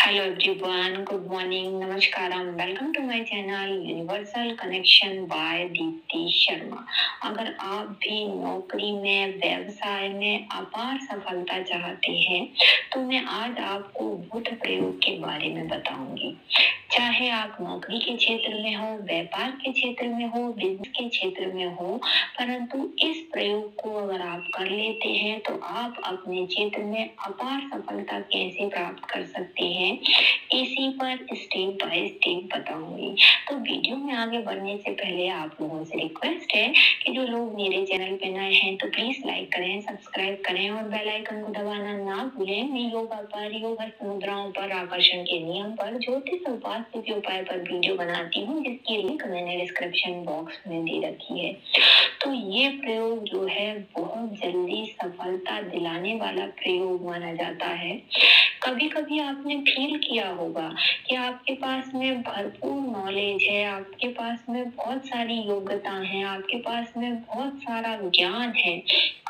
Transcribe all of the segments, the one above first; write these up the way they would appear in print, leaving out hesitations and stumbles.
Hello everyone, good morning, नमस्कारम, welcome to my channel Universal Connection by Deepti Sharma. अगर आप भी नौकरी में, व्यवसाय में अपार सफलता चाहते हैं तो मैं आज आपको बुध प्रयोग के बारे में बताऊंगी। चाहे आप नौकरी के क्षेत्र में हो, व्यापार के क्षेत्र में हो, बिजनेस के क्षेत्र में हो, परंतु इस प्रयोग को अगर आप कर लेते हैं तो आप अपने क्षेत्र में अपार सफलता कैसे प्राप्त कर सकते हैं, इसी पर स्टेप बाय स्टेप बताऊंगी। तो वीडियो में आगे बढ़ने से पहले आप लोगों से रिक्वेस्ट है कि जो लोग मेरे चैनल पे नए हैं तो प्लीज लाइक करें, सब्सक्राइब करें और बेल आइकन को दबाना ना भूलें। मैं योगा पर, योग मुद्राओं पर, आकर्षण के नियम पर, ज्योतिष और वास्तु के उपाय पर वीडियो बनाती हूँ, जिसकी लिंक मैंने डिस्क्रिप्शन बॉक्स में दे रखी है। तो ये प्रयोग जो है बहुत जल्दी सफलता दिलाने वाला प्रयोग माना जाता है। कभी कभी आपने फील किया होगा कि आपके पास में भरपूर नॉलेज है, आपके पास में बहुत सारी योग्यता है, आपके पास में बहुत सारा ज्ञान है,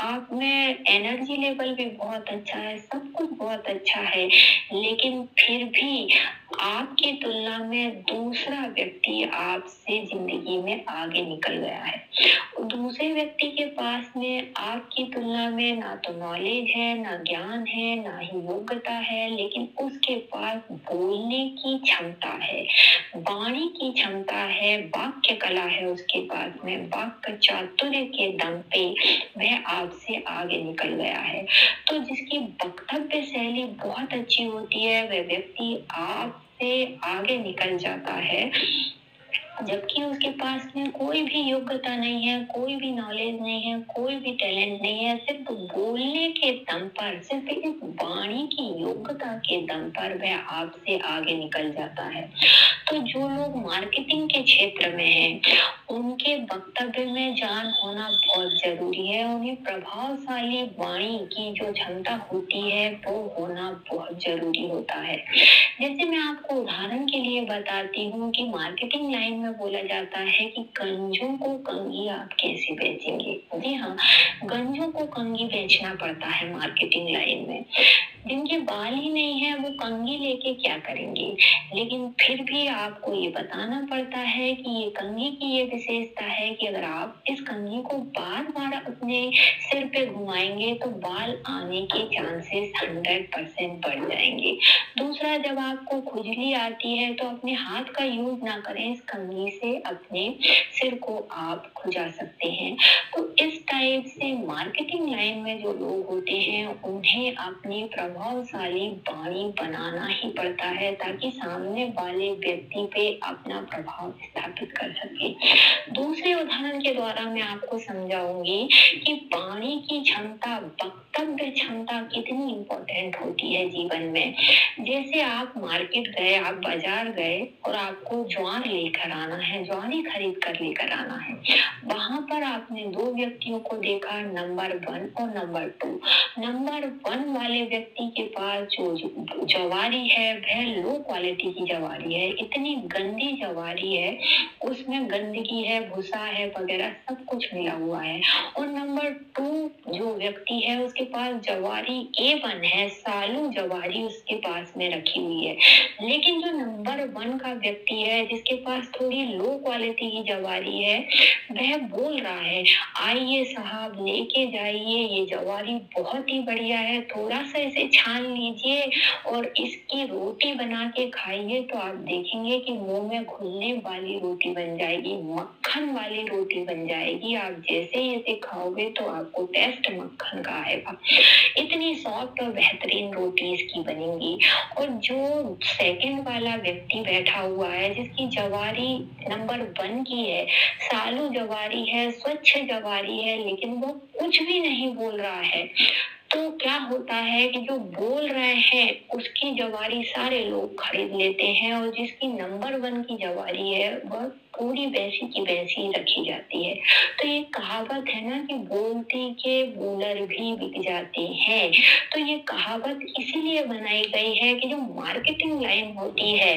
आप में एनर्जी लेवल भी बहुत अच्छा है, सब कुछ बहुत अच्छा है, लेकिन फिर भी आपकी तुलना में दूसरा व्यक्ति आपसे जिंदगी में आगे निकल गया है। दूसरे व्यक्ति के पास में आपकी तुलना में ना तो नॉलेज है, ना ज्ञान है, ना ही योग्यता है, लेकिन उसके पास बोलने की क्षमता है, वाणी की क्षमता है, वाक्य कला है उसके पास में, वाक्य चातुर्य के दम पे वह आपसे आगे निकल गया है। तो जिसकी वक्तव्य शैली बहुत अच्छी होती है वह व्यक्ति आपसे आगे निकल जाता है, जबकि उसके पास में कोई भी योग्यता नहीं है, कोई भी नॉलेज नहीं है, कोई भी टैलेंट नहीं है, सिर्फ बोलने के दम पर, सिर्फ इस वाणी की योग्यता के दम पर वह आपसे आगे निकल जाता है। तो जो लोग मार्केटिंग के क्षेत्र में हैं, उनके वक्तव्य में जान होना बहुत जरूरी है। उन्हें प्रभावशाली वाणी की जो क्षमता होती है वो होना बहुत जरूरी होता है। जैसे मैं आपको उदाहरण के लिए बताती हूँ कि मार्केटिंग लाइन में बोला जाता है कि गंजों को कंघी आप कैसे बेचेंगे। जी हाँ, गंजों को कंघी बेचना पड़ता है मार्केटिंग लाइन में। जिनके बाल ही नहीं है वो कंघी लेके क्या करेंगे, लेकिन फिर भी आपको ये बताना पड़ता है कि ये कंघी की ये विशेषता है कि अगर आप इस कंघी को बार बार अपने सिर पे घुमाएंगे तो बाल आने के चांसेस 100% बढ़ जाएंगे। दूसरा, जब आपको खुजली आती है तो अपने हाथ का यूज ना करें, इस कंघी से अपने सिर को आप खुजा सकते हैं। तो इस टाइप से मार्केटिंग लाइन में जो लोग होते हैं उन्हें अपनी प्रभावशाली वाणी बनाना ही पड़ता है ताकि सामने वाले व्यक्ति पे अपना प्रभाव स्थापित कर सके। दूसरे उदाहरण के द्वारा मैं आपको समझाऊंगी कि वाणी की क्षमता, वक्तव्य क्षमता कितनी इंपॉर्टेंट होती है जीवन में। जैसे आप मार्केट गए, आप बाजार गए और आपको ज्वार लेकर आना है, ज्वारी खरीद कर लेकर आना है। वहां पर आपने दो व्यक्तियों को देखा, नंबर 1 और नंबर 2। नंबर 1 वाले व्यक्ति के पास जो ज्वारी है वह लो क्वालिटी की ज्वारी है, इतनी गंदी ज्वारी है, उसमें गंदगी है, भूसा है वगैरह सब कुछ मिला हुआ है। और नंबर 2 जो व्यक्ति है उसके पास ज्वारी A1 है, सालू ज्वारी उसके पास में रखी हुई है। लेकिन जो नंबर 1 का व्यक्ति है जिसके पास थोड़ी लो क्वालिटी की ज्वारी है, वह बोल रहा है, आइए साहब लेके जाइए, ये ज्वारी बहुत ही बढ़िया है, थोड़ा सा इसे छान लीजिए और इसकी रोटी बना के खाइए तो आप देखेंगे कि मुंह में घुलने वाली रोटी बन जाएगी, मक्खन वाली रोटी बन जाएगी। आप जैसे ही इसे खाओगे तो आपको टेस्ट मक्खन का आएगा, इतनी सॉफ्ट और बेहतरीन रोटी इसकी बनेगी। और जो सेकंड वाला व्यक्ति बैठा हुआ है जिसकी ज्वारी नंबर 1 की है, सालू ज्वारी है, स्वच्छ ज्वारी है, लेकिन वो कुछ भी नहीं बोल रहा है, तो क्या होता है कि जो बोल रहे हैं उसकी ज्वारी सारे लोग खरीद लेते हैं और जिसकी नंबर 1 की ज्वारी है वह पूरी वैसी की वैसी रखी जाती है। तो ये कहावत है ना कि बोलते के बोलर भी बिक जाते हैं। तो ये कहावत इसीलिए बनाई गई है कि जो मार्केटिंग लाइन होती है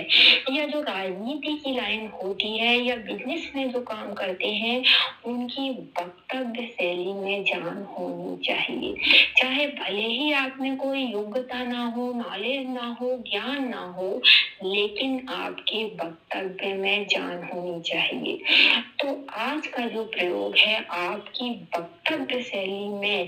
या जो राजनीति की लाइन होती है या बिजनेस में जो काम करते हैं, उनकी वक्तव्य शैली में जान होनी चाहिए। चाहे भले ही आप में कोई योग्यता ना हो, नॉलेज ना हो, ज्ञान ना हो, लेकिन आपके वक्तव्य में जान होनी चाहिए। तो आज का जो प्रयोग है आपकी वक्तव्य शैली में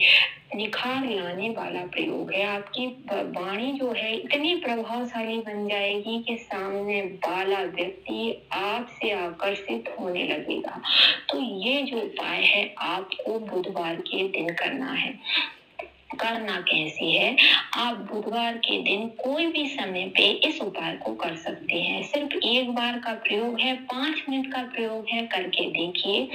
निखार लाने वाला प्रयोग है। आपकी वाणी जो है इतनी प्रभावशाली बन जाएगी कि सामने वाला व्यक्ति आपसे आकर्षित होने लगेगा। तो ये जो उपाय है आपको बुधवार के दिन करना है। करना कैसे है? आप बुधवार के दिन कोई भी समय पे इस उपाय को कर सकते हैं। सिर्फ एक बार का प्रयोग है, 5 मिनट का प्रयोग है, करके देखिए।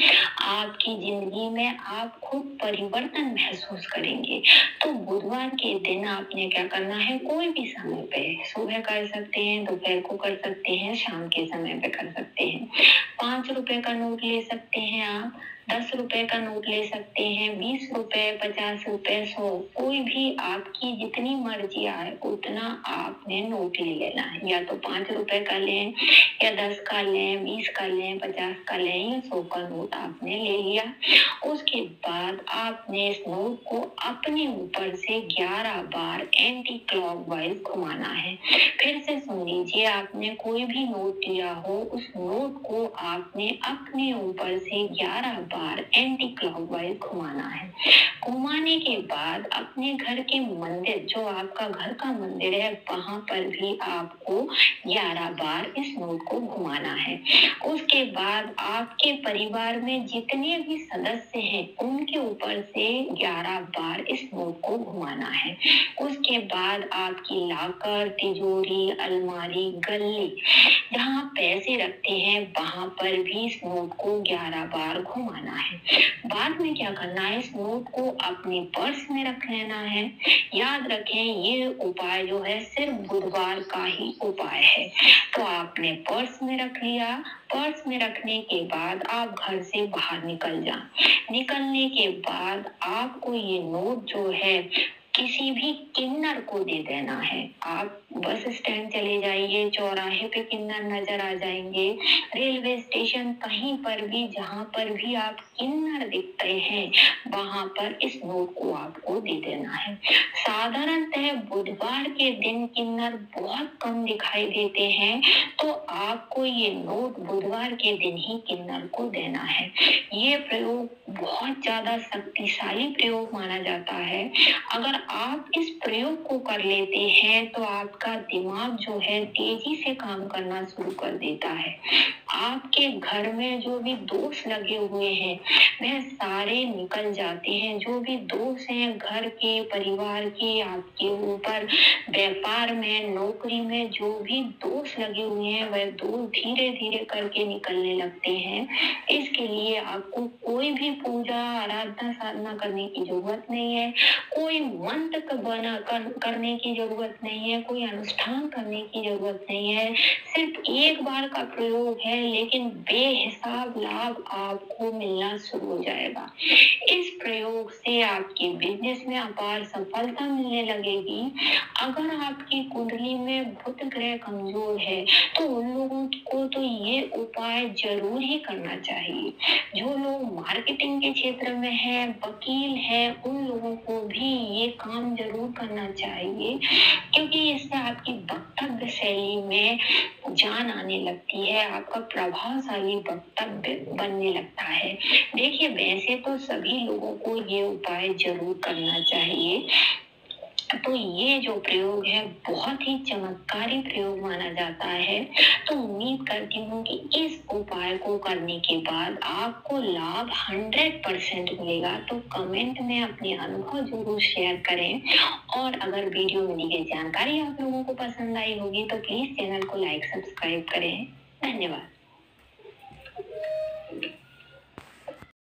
आपकी जिंदगी में आप खुद परिवर्तन महसूस करेंगे। तो बुधवार के दिन आपने क्या करना है? कोई भी समय पे, सुबह कर सकते हैं, दोपहर को कर सकते हैं, शाम के समय पे कर सकते हैं। 5 रुपए का नोट ले सकते हैं आप, 10 रुपए का नोट ले सकते हैं, 20 रुपए, 50 रुपए, 100, कोई भी आपकी जितनी मर्जी आए उतना आपने नोट ले लेना है। या तो 5 रुपए का लें या 10 का लें, 20 का लें, 50 का लें या 100 का नोट आपने ले लिया। उसके बाद आपने इस नोट को अपने ऊपर से 11 बार एंटी क्लॉकवाइज घुमाना है। फिर से सुन लीजिए, आपने कोई भी नोट लिया हो, उस नोट को आपने अपने ऊपर से 11 बार एंटी क्लॉकवाइज घुमाना है। घुमाने के बाद अपने घर के मंदिर, जो आपका घर का मंदिर है, वहां पर भी आपको 11 बार इस नोट को घुमाना है। उसके बाद आपके परिवार में जितने भी सदस्य हैं उनके ऊपर से 11 बार इस नोट को घुमाना है। उसके बाद आपकी लाकर, तिजोरी, अलमारी, गल्ले, जहाँ पैसे रखते हैं वहां पर भी इस नोट को 11 बार घुमाना है। बाद में क्या करना है? इस नोट को अपने पर्स में रख लेना है। याद रखें, ये उपाय जो है सिर्फ बुधवार का ही उपाय है। तो आपने पर्स में रख लिया। पर्स में रखने के बाद आप घर से बाहर निकल जाए। निकलने के बाद आपको ये नोट जो है किसी भी किन्नर को दे देना है। आप बस स्टैंड चले जाइए, चौराहे पे किन्नर नजर आ जाएंगे, रेलवे स्टेशन, कहीं पर भी जहाँ पर भी आप किन्नर दिखते हैं वहां पर इस नोट को आपको दे देना है। साधारणतः बुधवार के दिन किन्नर बहुत कम दिखाई देते हैं, तो आपको ये नोट बुधवार के दिन ही किन्नर को देना है। ये प्रयोग बहुत ज्यादा शक्तिशाली प्रयोग माना जाता है। अगर आप इस प्रयोग को कर लेते हैं तो आपका दिमाग जो है तेजी से काम करना शुरू कर देता है। आपके घर में जो भी दोष लगे हुए हैं वह सारे निकल जाते हैं। जो भी दोष हैं घर के, परिवार के, आपके ऊपर, व्यापार में, नौकरी में जो भी दोष लगे हुए हैं वह दोष धीरे धीरे करके निकलने लगते हैं। इसके लिए आपको कोई भी पूजा, आराधना, साधना करने की जरूरत नहीं है। कोई मंत्र करने की जरूरत नहीं है, कोई अनुष्ठान करने की जरूरत नहीं है। सिर्फ एक बार का प्रयोग है, लेकिन बेहिसाब लाभ आपको मिलना शुरू हो जाएगा। इस प्रयोग से आपके बिजनेस में अपार सफलता मिलने लगेगी। अगर आपकी कुंडली में बुध ग्रह कमजोर है तो उन लोगों को तो ये उपाय जरूर ही करना चाहिए। जो लोग मार्केटिंग के क्षेत्र में है, वकील है, उन लोगों को भी ये काम जरूर करना चाहिए, क्योंकि इससे आपकी वक्तव्य शैली में जान आने लगती है, आपका प्रभावशाली वक्तव्य बनने लगता है। देखिए, वैसे तो सभी लोगों को ये उपाय जरूर करना चाहिए। तो ये जो प्रयोग है बहुत ही चमत्कारी प्रयोग माना जाता है। तो उम्मीद करती हूँ कि इस उपाय को करने के बाद आपको लाभ 100% मिलेगा। तो कमेंट में अपने अनुभव जरूर शेयर करें, और अगर वीडियो में दी गई जानकारी आप लोगों को पसंद आई होगी तो प्लीज चैनल को लाइक, सब्सक्राइब करें। धन्यवाद।